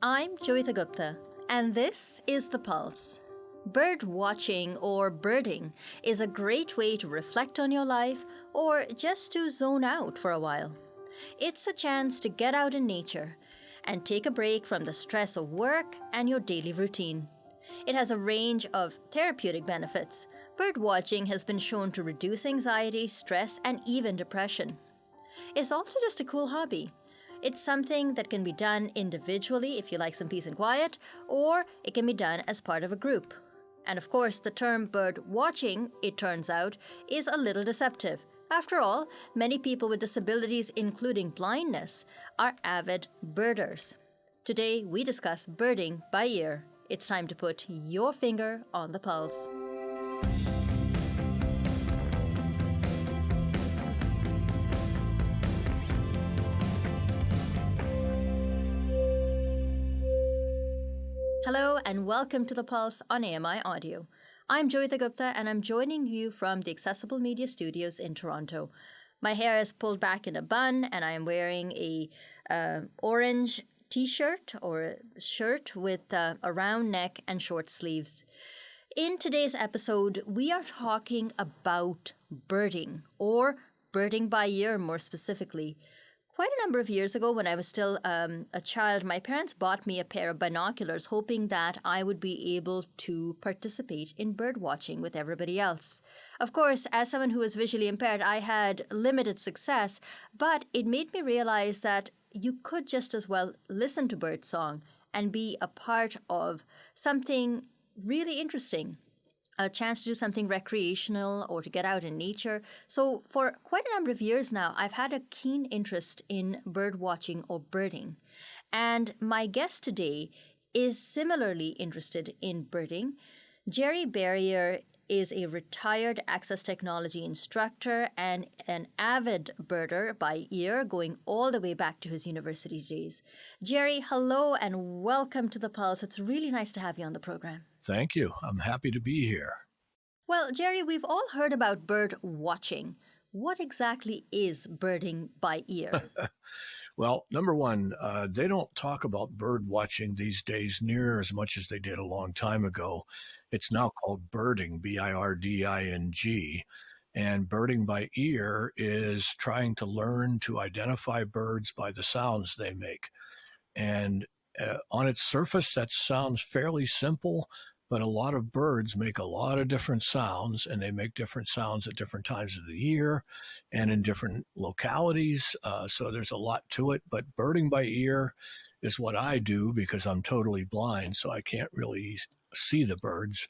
I'm Joeita Gupta, and this is The Pulse. Bird watching or birding is a great way to reflect on your life or just to zone out for a while. It's a chance to get out in nature and take a break from the stress of work and your daily routine. It has a range of therapeutic benefits. Bird watching has been shown to reduce anxiety, stress, and even depression. It's also just a cool hobby. It's something that can be done individually if you like some peace and quiet, or it can be done as part of a group. And of course, the term bird watching, it turns out, is a little deceptive. After all, many people with disabilities, including blindness, are avid birders. Today, we discuss birding by ear. It's time to put your finger on the pulse. Hello and welcome to The Pulse on AMI Audio. I'm Joeita Gupta and I'm joining you from the Accessible Media Studios in Toronto. My hair is pulled back in a bun and I am wearing a orange t-shirt or shirt with a round neck and short sleeves. In today's episode, we are talking about birding, or birding by ear more specifically. Quite a number of years ago, when I was still a child, my parents bought me a pair of binoculars, hoping that I would be able to participate in bird watching with everybody else. Of course, as someone who was visually impaired, I had limited success, but it made me realize that you could just as well listen to birdsong and be a part of something really interesting. A chance to do something recreational or to get out in nature. So for quite a number of years now, I've had a keen interest in bird watching or birding. And my guest today is similarly interested in birding. Jerry Berrier is a retired access technology instructor and an avid birder by ear, going all the way back to his university days. Jerry, hello and welcome to The Pulse. It's really nice to have you on the program. Thank you. I'm happy to be here. Well, Jerry, we've all heard about bird watching. What exactly is birding by ear? Well, number one, they don't talk about bird watching these days near as much as they did a long time ago. It's now called birding, B-I-R-D-I-N-G. And birding by ear is trying to learn to identify birds by the sounds they make. And on its surface, that sounds fairly simple, but a lot of birds make a lot of different sounds, and they make different sounds at different times of the year and in different localities. So there's a lot to it. But birding by ear is what I do because I'm totally blind, so I can't really see the birds.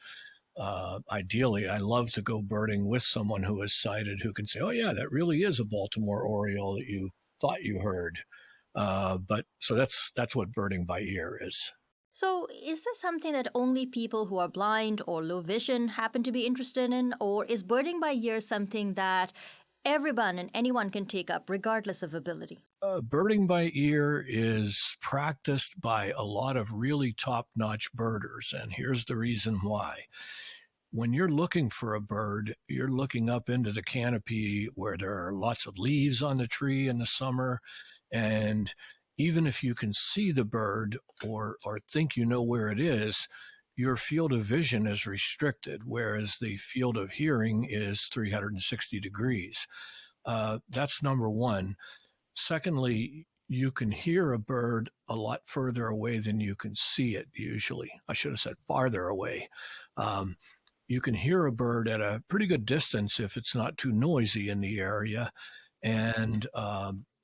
Ideally, I love to go birding with someone who is sighted who can say, oh, yeah, that really is a Baltimore Oriole that you thought you heard. But so that's what birding by ear is. So is this something that only people who are blind or low vision happen to be interested in? Or is birding by ear something that everyone and anyone can take up regardless of ability? Birding by ear is practiced by a lot of really top-notch birders, and here's the reason why. When you're looking for a bird, you're looking up into the canopy where there are lots of leaves on the tree in the summer, and even if you can see the bird or think you know where it is, your field of vision is restricted, whereas the field of hearing is 360 degrees. That's number one. Secondly, you can hear a bird a lot further away than you can see it usually. I should have said farther away. You can hear a bird at a pretty good distance if it's not too noisy in the area, and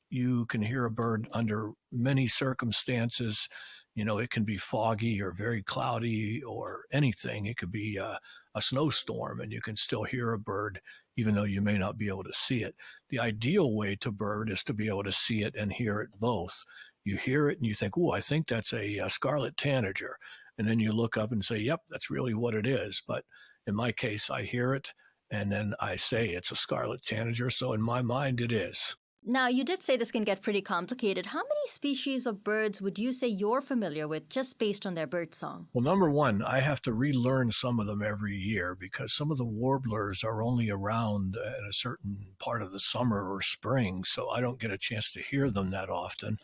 you can hear a bird under many circumstances. You know, it can be foggy or very cloudy or anything. It could be a snowstorm and you can still hear a bird even though you may not be able to see it. The ideal way to bird is to be able to see it and hear it both. You hear it and you think, oh, I think that's a scarlet tanager. And then you look up and say, yep, that's really what it is. But in my case, I hear it and then I say it's a scarlet tanager. So in my mind, it is. Now, you did say this can get pretty complicated. How many species of birds would you say you're familiar with just based on their bird song? Well, number one, I have to relearn some of them every year because some of the warblers are only around at a certain part of the summer or spring, so I don't get a chance to hear them that often.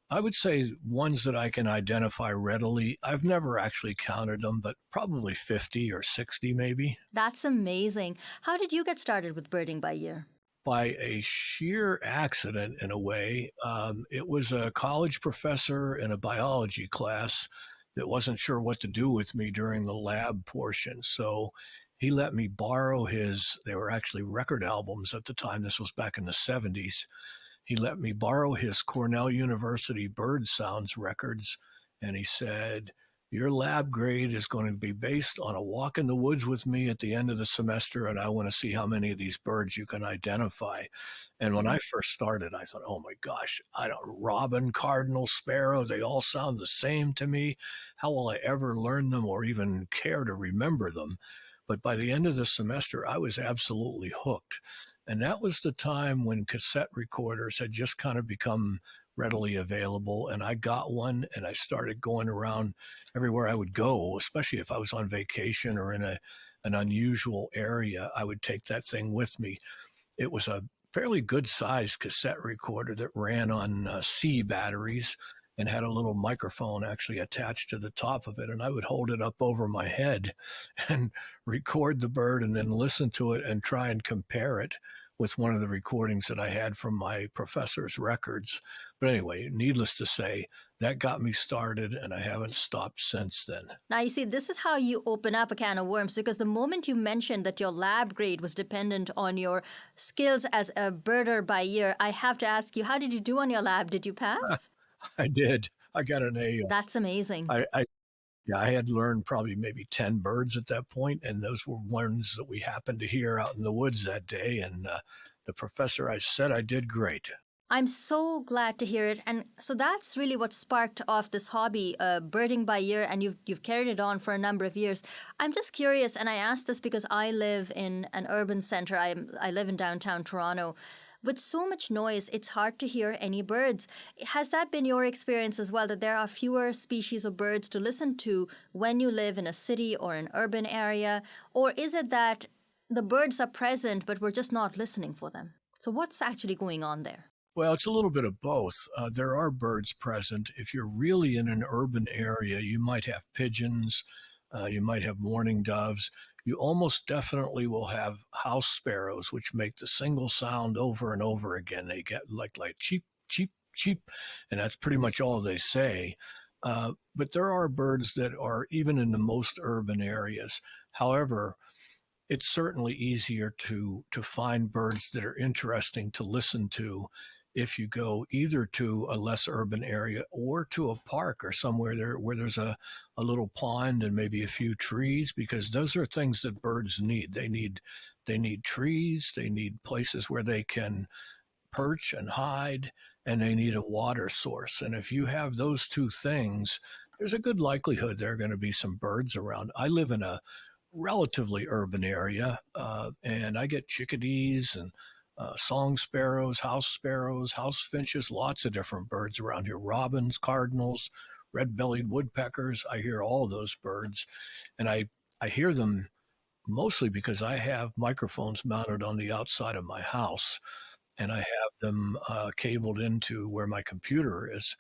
I would say ones that I can identify readily. I've never actually counted them, but probably 50 or 60 maybe. That's amazing. How did you get started with birding by ear? By a sheer accident, in a way. It was a college professor in a biology class that wasn't sure what to do with me during the lab portion. So he let me borrow his, they were actually record albums at the time. This was back in the 70s. He let me borrow his Cornell University bird sounds records, and he said, "Your lab grade is going to be based on a walk in the woods with me at the end of the semester, and I want to see how many of these birds you can identify." And when I first started, I thought, "Oh my gosh, I don't robin, cardinal, sparrow, they all sound the same to me. How will I ever learn them or even care to remember them?" But by the end of the semester, I was absolutely hooked. And that was the time when cassette recorders had just kind of become readily available. And I got one and I started going around everywhere I would go, especially if I was on vacation or in an unusual area. I would take that thing with me. It was a fairly good sized cassette recorder that ran on C batteries and had a little microphone actually attached to the top of it. And I would hold it up over my head and record the bird and then listen to it and try and compare it with one of the recordings that I had from my professor's records. But anyway, needless to say, that got me started and I haven't stopped since then. Now, you see, this is how you open up a can of worms, because the moment you mentioned that your lab grade was dependent on your skills as a birder by ear, I have to ask you, how did you do on your lab? Did you pass? I did. I got an A. That's amazing. Yeah, I had learned probably maybe 10 birds at that point, and those were ones that we happened to hear out in the woods that day. And the professor, I said I did great. I'm so glad to hear it. And so that's really what sparked off this hobby, birding by ear, and you've carried it on for a number of years. I'm just curious, and I ask this because I live in an urban center. I live in downtown Toronto. With so much noise, it's hard to hear any birds. Has that been your experience as well, that there are fewer species of birds to listen to when you live in a city or an urban area? Or is it that the birds are present, but we're just not listening for them? So what's actually going on there? Well, it's a little bit of both. There are birds present. If you're really in an urban area, you might have pigeons, you might have mourning doves. You almost definitely will have house sparrows, which make the single sound over and over again. They get like cheep, cheep, cheep, and that's pretty much all they say. But there are birds that are even in the most urban areas. However, it's certainly easier to find birds that are interesting to listen to if you go either to a less urban area or to a park or somewhere there where there's a little pond and maybe a few trees, because those are things that birds need. They need trees, they need places where they can perch and hide, and they need a water source. And if you have those two things, there's a good likelihood there are going to be some birds around. I live in a relatively urban area, and I get chickadees and song sparrows, house finches, lots of different birds around here. Robins, cardinals, red-bellied woodpeckers. I hear all those birds, and I hear them mostly because I have microphones mounted on the outside of my house, and I have them cabled into where my computer is.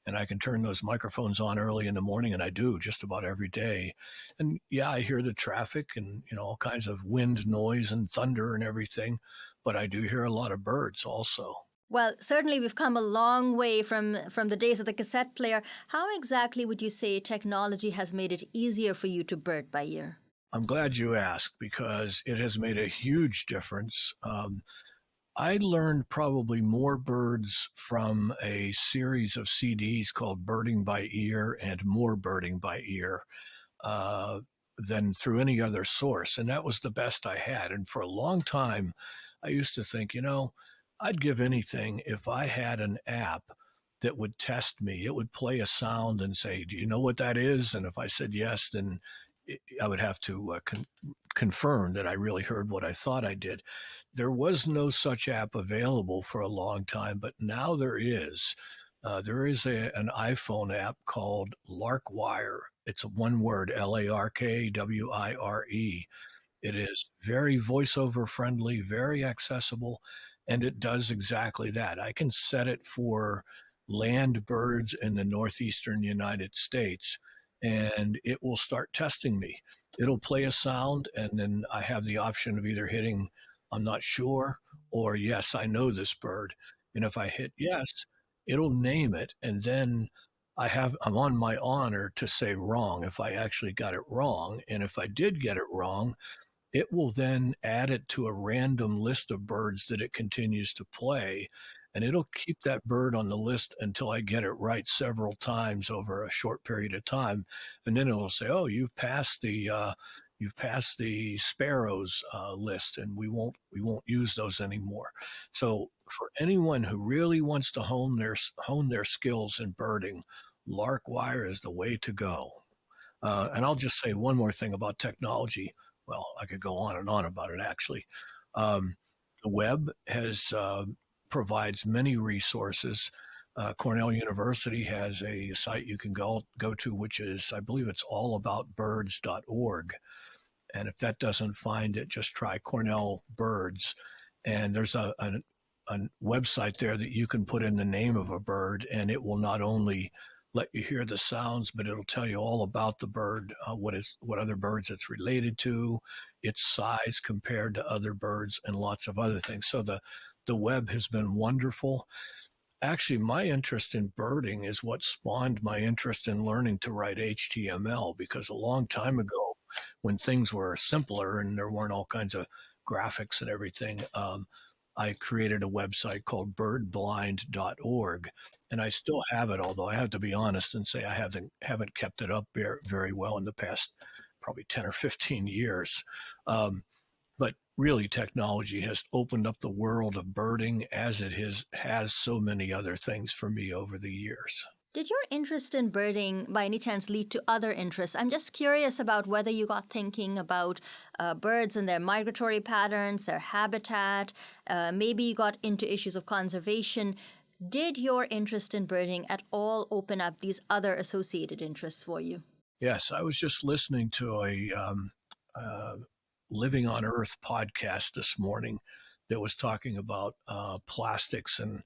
And I can turn those microphones on early in the morning, and I do just about every day. And yeah, I hear the traffic and all kinds of wind noise and thunder and everything, but I do hear a lot of birds also. Well, certainly we've come a long way from the days of the cassette player. How exactly would you say technology has made it easier for you to bird by ear? I'm glad you asked because it has made a huge difference. I learned probably more birds from a series of CDs called Birding by Ear and More Birding by Ear uh, than through any other source. And that was the best I had. And for a long time, I used to think, I'd give anything if I had an app that would test me. It would play a sound and say, "Do you know what that is?" And if I said yes, then I would have to confirm that I really heard what I thought I did. There was no such app available for a long time, but now there is. There is an iPhone app called Larkwire. It's a one word, Larkwire. It is very voiceover friendly, very accessible, and it does exactly that. I can set it for land birds in the northeastern United States, and it will start testing me. It'll play a sound, and then I have the option of either hitting "I'm not sure" or "Yes, I know this bird." And if I hit yes, it'll name it, and then I'm on my honor to say wrong if I actually got it wrong. And if I did get it wrong, it will then add it to a random list of birds that it continues to play, and it'll keep that bird on the list until I get it right several times over a short period of time, and then it'll say, "Oh, you've passed the sparrows list, and we won't use those anymore." So for anyone who really wants to hone their skills in birding, Larkwire is the way to go. And I'll just say one more thing about technology. Well, I could go on and on about it, actually. Um, the web provides many resources. Cornell University has a site you can go to, which is, I believe it's allaboutbirds.org. And if that doesn't find it, just try Cornell Birds. And there's a website there that you can put in the name of a bird, and it will not only let you hear the sounds, but it'll tell you all about the bird, what other birds it's related to, its size compared to other birds, and lots of other things. So the web has been wonderful. Actually, my interest in birding is what spawned my interest in learning to write HTML, because a long time ago, when things were simpler and there weren't all kinds of graphics and everything, I created a website called birdblind.org, and I still have it, although I have to be honest and say I haven't kept it up very well in the past probably 10 or 15 years. But really, technology has opened up the world of birding as it has so many other things for me over the years. Did your interest in birding by any chance lead to other interests? I'm just curious about whether you got thinking about birds and their migratory patterns, their habitat. Maybe you got into issues of conservation. Did your interest in birding at all open up these other associated interests for you? Yes, I was just listening to a Living on Earth podcast this morning that was talking about plastics and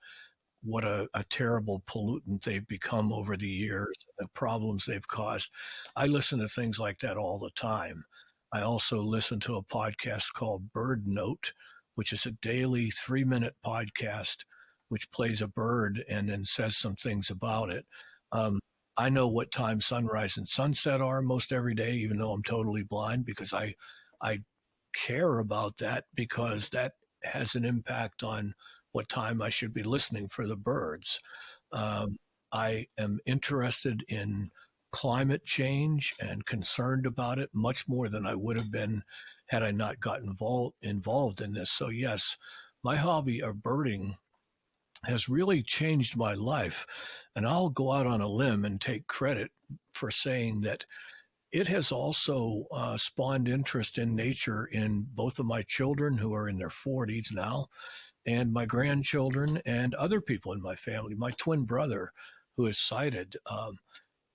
what a terrible pollutant they've become over the years, the problems they've caused. I listen to things like that all the time. I also listen to a podcast called Bird Note, which is a daily 3-minute podcast which plays a bird and then says some things about it. Um, I know what time sunrise and sunset are most every day, even though I'm totally blind, because I care about that, because that has an impact on what time I should be listening for the birds. Um, I am interested in climate change and concerned about it much more than I would have been had I not got involved in this. So yes, my hobby of birding has really changed my life. And I'll go out on a limb and take credit for saying that it has also spawned interest in nature in both of my children, who are in their 40s now, and my grandchildren and other people in my family. My twin brother, who is sighted,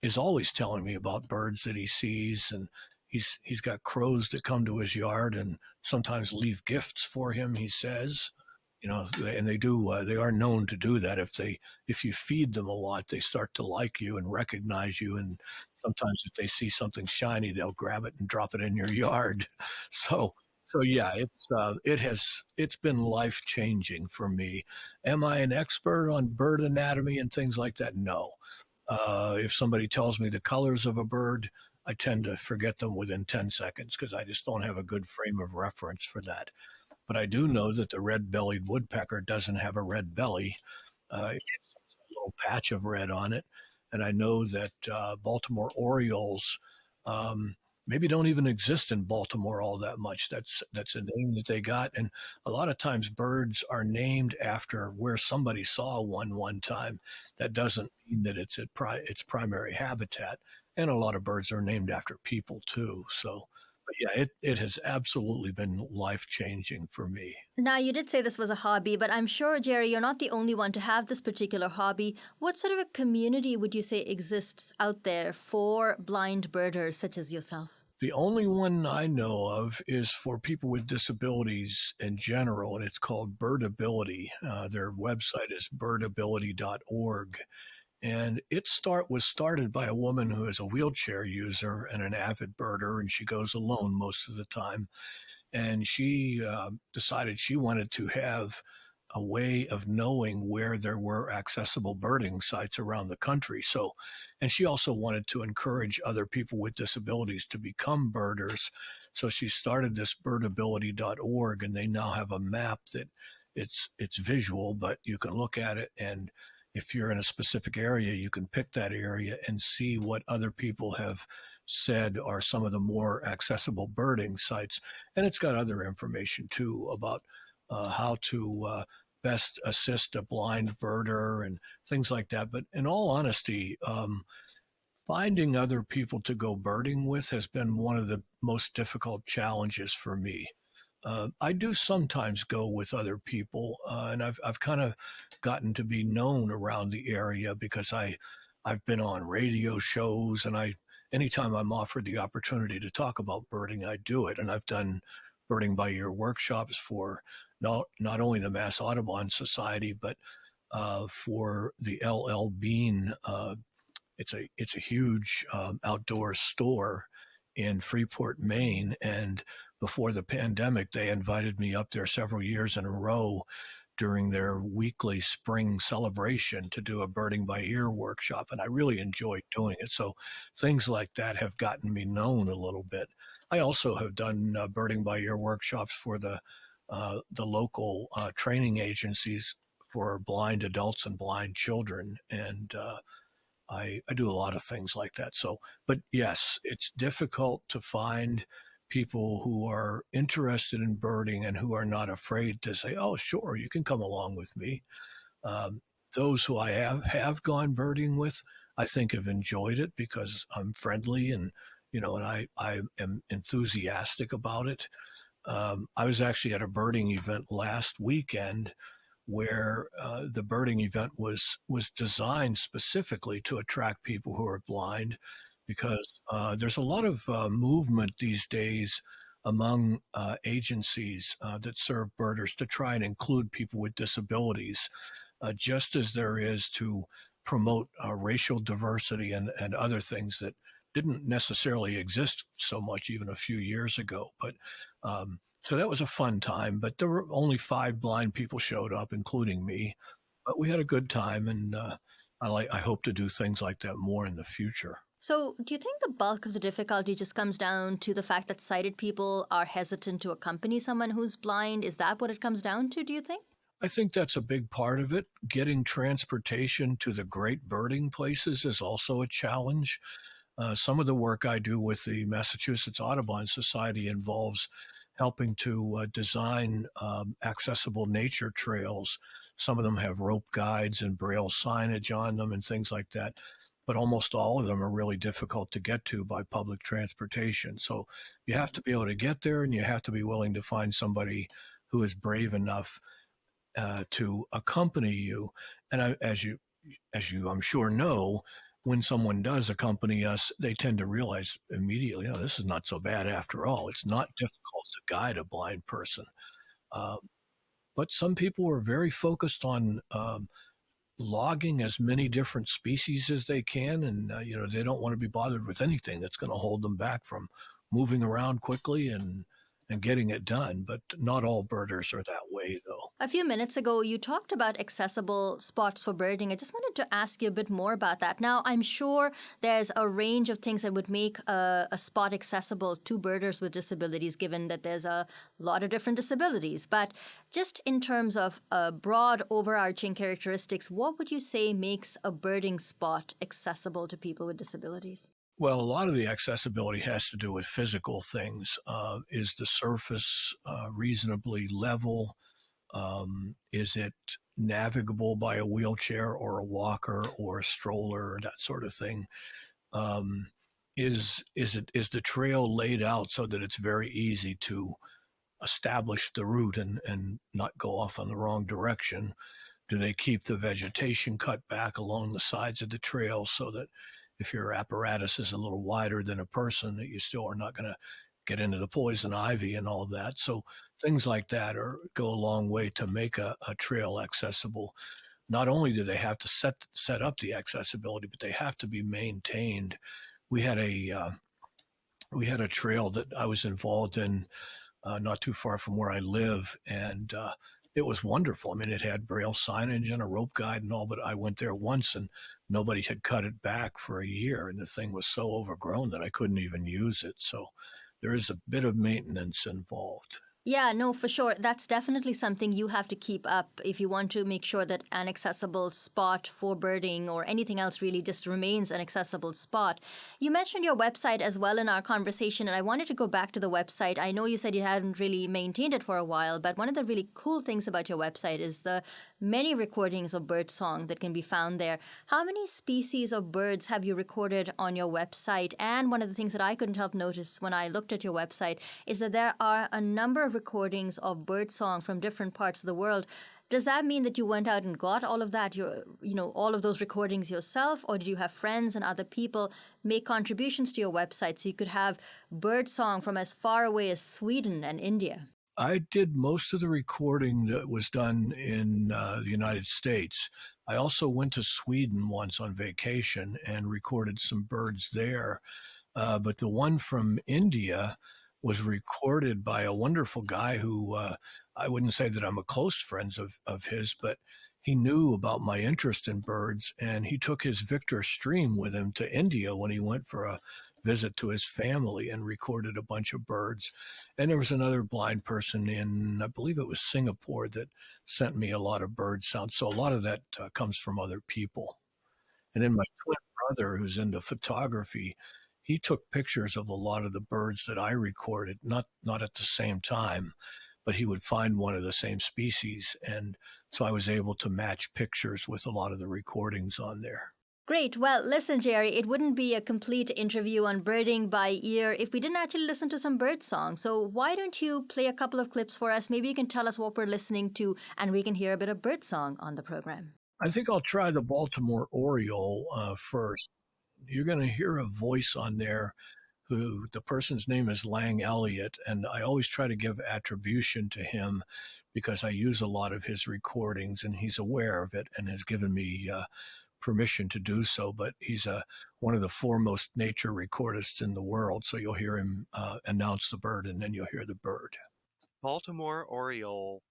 is always telling me about birds that he sees, and he's got crows that come to his yard and sometimes leave gifts for him, he says. And they are known to do that. If you feed them a lot, they start to like you and recognize you, and sometimes if they see something shiny, they'll grab it and drop it in your yard. So yeah, it's been life changing for me. Am I an expert on bird anatomy and things like that? No. If somebody tells me the colors of a bird, I tend to forget them within 10 seconds because I just don't have a good frame of reference for that. But I do know that the red-bellied woodpecker doesn't have a red belly. It has a little patch of red on it. And I know that Baltimore Orioles maybe don't even exist in Baltimore all that much. That's a name that they got. And a lot of times birds are named after where somebody saw one time. That doesn't mean that it's its primary habitat. And a lot of birds are named after people too. So, but yeah, it has absolutely been life-changing for me. Now, you did say this was a hobby, but I'm sure, Jerry, you're not the only one to have this particular hobby. What sort of a community would you say exists out there for blind birders such as yourself? The only one I know of is for people with disabilities in general, and it's called Birdability. Their website is birdability.org. And was started by a woman who is a wheelchair user and an avid birder, and she goes alone most of the time. And she decided she wanted to have a way of knowing where there were accessible birding sites around the country. So, and she also wanted to encourage other people with disabilities to become birders. So she started this birdability.org, and they now have a map that it's visual, but you can look at it, and if you're in a specific area, you can pick that area and see what other people have said are some of the more accessible birding sites. And it's got other information too about how to best assist a blind birder and things like that. But in all honesty, finding other people to go birding with has been one of the most difficult challenges for me. I do sometimes go with other people, and I've kind of gotten to be known around the area because I've been on radio shows, and anytime I'm offered the opportunity to talk about birding, I do it. And I've done birding by ear workshops for not only the Mass Audubon Society, but for the L.L. Bean. It's a huge outdoor store in Freeport, Maine, and before the pandemic, they invited me up there several years in a row during their weekly spring celebration to do a birding by ear workshop, and I really enjoyed doing it. So things like that have gotten me known a little bit. I also have done birding by ear workshops for the local training agencies for blind adults and blind children, and I do a lot of things like that. So, but yes, it's difficult to find people who are interested in birding and who are not afraid to say, "Oh, sure, you can come along with me." Um, those who I have gone birding with, I think have enjoyed it because I'm friendly and and I am enthusiastic about it. I was actually at a birding event last weekend where the birding event was designed specifically to attract people who are blind, because there's a lot of movement these days among agencies that serve birders to try and include people with disabilities, just as there is to promote racial diversity and other things that didn't necessarily exist so much even a few years ago. But so that was a fun time, but there were only 5 blind people showed up, including me. But we had a good time, and I hope to do things like that more in the future. So, do you think the bulk of the difficulty just comes down to the fact that sighted people are hesitant to accompany someone who's blind? Is that what it comes down to, do you think? I think that's a big part of it. Getting transportation to the great birding places is also a challenge. Some of the work I do with the Massachusetts Audubon Society involves helping to design accessible nature trails. Some of them have rope guides and braille signage on them and things like that, but almost all of them are really difficult to get to by public transportation. So you have to be able to get there, and you have to be willing to find somebody who is brave enough to accompany you. And as you I'm sure know, when someone does accompany us, they tend to realize immediately, oh, this is not so bad after all. It's not difficult to guide a blind person. Uh, but some people are very focused on logging as many different species as they can, and they don't want to be bothered with anything that's going to hold them back from moving around quickly and getting it done. But not all birders are that way, though. A few minutes ago, you talked about accessible spots for birding. I just wanted to ask you a bit more about that. Now, I'm sure there's a range of things that would make a spot accessible to birders with disabilities, given that there's a lot of different disabilities. But just in terms of broad, overarching characteristics, what would you say makes a birding spot accessible to people with disabilities? Well, a lot of the accessibility has to do with physical things. Is the surface reasonably level? Is it navigable by a wheelchair or a walker or a stroller, that sort of thing? Um, is the trail laid out so that it's very easy to establish the route and not go off on the wrong direction? Do they keep the vegetation cut back along the sides of the trail so that if your apparatus is a little wider than a person, that you still are not going to get into the poison ivy and all that. So things like that go a long way to make a trail accessible. Not only do they have to set up the accessibility, but they have to be maintained. We had a trail that I was involved in not too far from where I live, and it was wonderful. I mean, it had braille signage and a rope guide and all, but I went there once and nobody had cut it back for a year, and the thing was so overgrown that I couldn't even use it. So there is a bit of maintenance involved. Yeah, no, for sure. That's definitely something you have to keep up if you want to make sure that an accessible spot for birding or anything else really just remains an accessible spot. You mentioned your website as well in our conversation, and I wanted to go back to the website. I know you said you hadn't really maintained it for a while, but one of the really cool things about your website is the many recordings of bird song that can be found there. How many species of birds have you recorded on your website? And one of the things that I couldn't help notice when I looked at your website is that there are a number of recordings of bird song from different parts of the world. Does that mean that you went out and got all of that, all of those recordings yourself, or did you have friends and other people make contributions to your website so you could have bird song from as far away as Sweden and India? I did most of the recording that was done in the United States. I also went to Sweden once on vacation and recorded some birds there. But the one from India was recorded by a wonderful guy who I wouldn't say that I'm a close friend of his, but he knew about my interest in birds, and he took his Victor stream with him to India when he went for a visit to his family and recorded a bunch of birds. And there was another blind person in, I believe it was Singapore, that sent me a lot of bird sounds. So a lot of that comes from other people. And then my twin brother, who's into photography, he took pictures of a lot of the birds that I recorded, not at the same time, but he would find one of the same species. And so I was able to match pictures with a lot of the recordings on there. Great. Well, listen, Jerry, it wouldn't be a complete interview on birding by ear if we didn't actually listen to some bird songs. So why don't you play a couple of clips for us? Maybe you can tell us what we're listening to and we can hear a bit of bird song on the program. I think I'll try the Baltimore Oriole first. You're going to hear a voice on there who the person's name is Lang Elliott, and I always try to give attribution to him because I use a lot of his recordings and he's aware of it and has given me permission to do so. But he's one of the foremost nature recordists in the world, so you'll hear him announce the bird and then you'll hear the bird. Baltimore Oriole.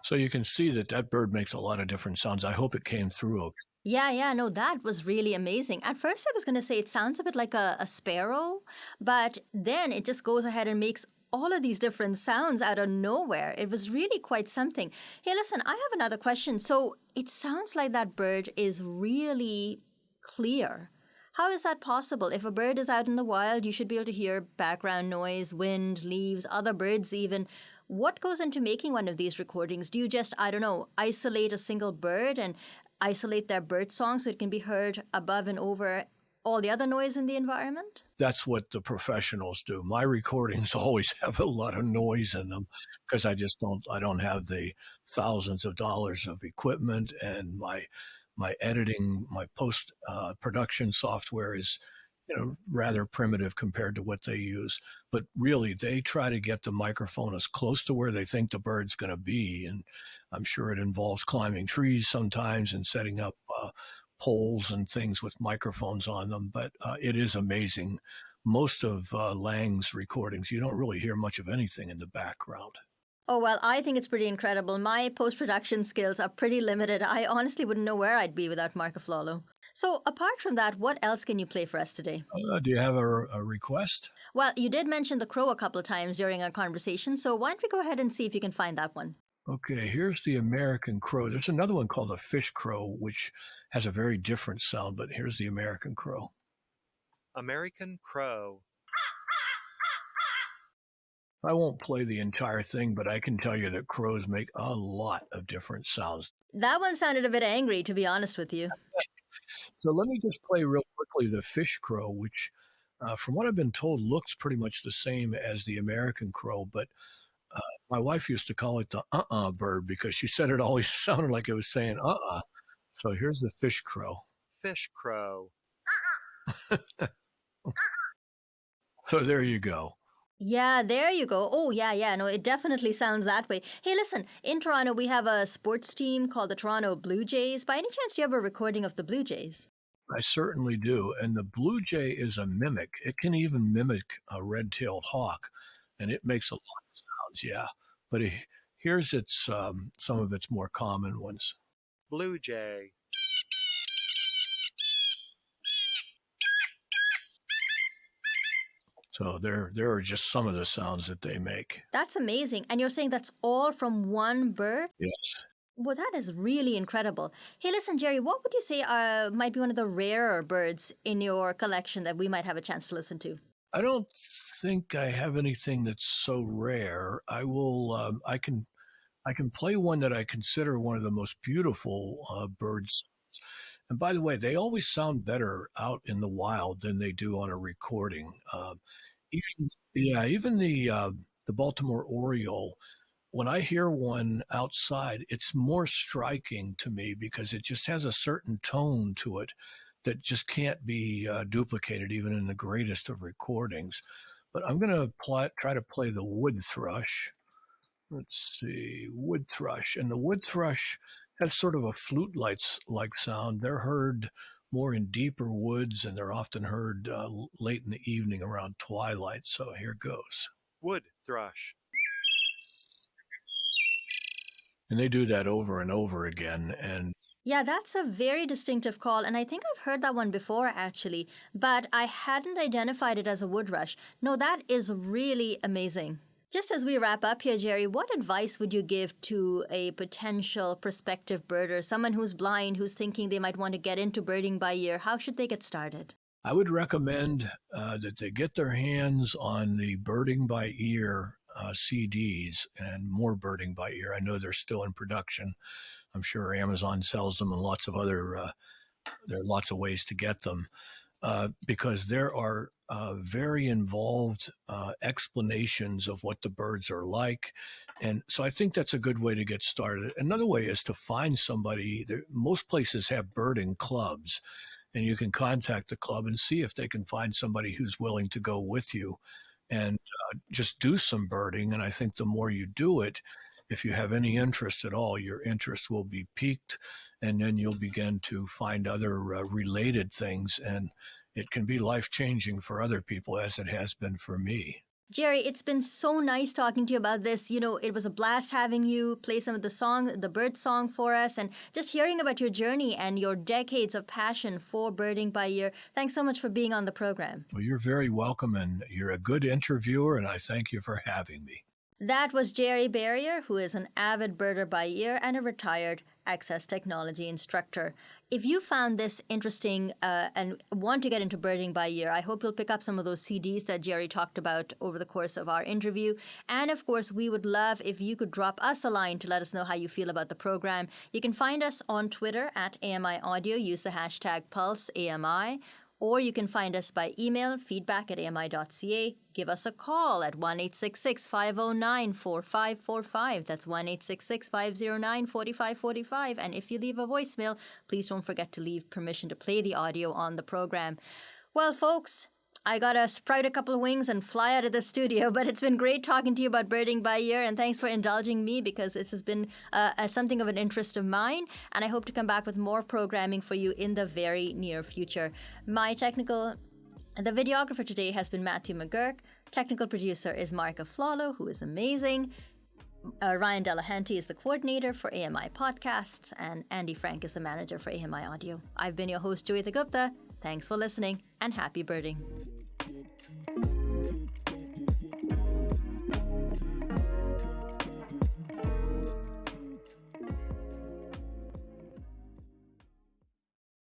So you can see that bird makes a lot of different sounds. I hope it came through okay. Yeah, no, that was really amazing. At first, I was going to say it sounds a bit like a sparrow, but then it just goes ahead and makes all of these different sounds out of nowhere. It was really quite something. Hey, listen, I have another question. So it sounds like that bird is really clear. How is that possible? If a bird is out in the wild, you should be able to hear background noise, wind, leaves, other birds even. What goes into making one of these recordings? Do you just, I don't know, isolate a single bird and isolate their bird song so it can be heard above and over all the other noise in the environment? That's what the professionals do. My recordings always have a lot of noise in them because I don't have the thousands of dollars of equipment, and my editing, my post production software is rather primitive compared to what they use. But really, they try to get the microphone as close to where they think the bird's going to be. And I'm sure it involves climbing trees sometimes and setting up poles and things with microphones on them. But it is amazing. Most of Lang's recordings, you don't really hear much of anything in the background. Oh, well, I think it's pretty incredible. My post-production skills are pretty limited. I honestly wouldn't know where I'd be without Marco Flolo. So apart from that, what else can you play for us today? Do you have a request? Well, you did mention the crow a couple of times during our conversation, so why don't we go ahead and see if you can find that one? Okay, here's the American crow. There's another one called a fish crow, which has a very different sound, but here's the American crow. American crow. I won't play the entire thing, but I can tell you that crows make a lot of different sounds. That one sounded a bit angry, to be honest with you. So let me just play real quickly the fish crow, which, from what I've been told, looks pretty much the same as the American crow. But my wife used to call it the bird because she said it always sounded like it was saying So here's the fish crow. Fish crow. So there you go. Yeah, there you go. Oh, yeah. No, it definitely sounds that way. Hey, listen, in Toronto, we have a sports team called the Toronto Blue Jays. By any chance, do you have a recording of the Blue Jays? I certainly do. And the blue jay is a mimic. It can even mimic a red-tailed hawk, and it makes a lot of sounds, yeah. But here's some of its more common ones. Blue jay. So there are just some of the sounds that they make. That's amazing. And you're saying that's all from one bird? Yes. Well, that is really incredible. Hey, listen, Jerry, what would you say might be one of the rarer birds in your collection that we might have a chance to listen to? I don't think I have anything that's so rare. I can play one that I consider one of the most beautiful birds. And by the way, they always sound better out in the wild than they do on a recording. Even the Baltimore Oriole. When I hear one outside, it's more striking to me because it just has a certain tone to it that just can't be duplicated even in the greatest of recordings. But I'm going to try to play the wood thrush. Let's see, wood thrush. And the wood thrush has sort of a flute-like sound. They're heard more in deeper woods, and they're often heard late in the evening around twilight. So here goes. Wood thrush. And they do that over and over again. And yeah, that's a very distinctive call, and I think I've heard that one before, actually, but I hadn't identified it as a wood rush. No, that is really amazing. Just as we wrap up here, Jerry, what advice would you give to a potential prospective birder, someone who's blind, who's thinking they might want to get into birding by ear? How should they get started? I would recommend that they get their hands on the birding by ear CDs and more birding by ear. I know they're still in production. I'm sure Amazon sells them and lots of other, there are lots of ways to get them because there are very involved explanations of what the birds are like. And so I think that's a good way to get started. Another way is to find somebody. Most places have birding clubs, and you can contact the club and see if they can find somebody who's willing to go with you and just do some birding. And I think the more you do it, if you have any interest at all, your interest will be piqued, and then you'll begin to find other related things. And it can be life-changing for other people as it has been for me. Jerry, it's been so nice talking to you about this. You know, it was a blast having you play some of the bird song for us, and just hearing about your journey and your decades of passion for birding by ear. Thanks so much for being on the program. Well, you're very welcome, and you're a good interviewer, and I thank you for having me. That was Jerry Berrier, who is an avid birder by ear and a retired access technology instructor. If you found this interesting and want to get into birding by ear, I hope you'll pick up some of those CDs that Jerry talked about over the course of our interview. And of course, we would love if you could drop us a line to let us know how you feel about the program. You can find us on Twitter at AMI Audio. Use the hashtag PulseAMI. Or you can find us by email, feedback@ami.ca. Give us a call at 1-866-509-4545. That's 1-866-509-4545. And if you leave a voicemail, please don't forget to leave permission to play the audio on the program. Well, folks, I gotta sprout a couple of wings and fly out of the studio, but it's been great talking to you about birding by ear, and thanks for indulging me because this has been something of an interest of mine, and I hope to come back with more programming for you in the very near future. The videographer today has been Matthew McGurk. Technical producer is Marika Flalo, who is amazing. Ryan Delahanty is the coordinator for AMI Podcasts, and Andy Frank is the manager for AMI Audio. I've been your host, Joeita Gupta. Thanks for listening, and happy birding.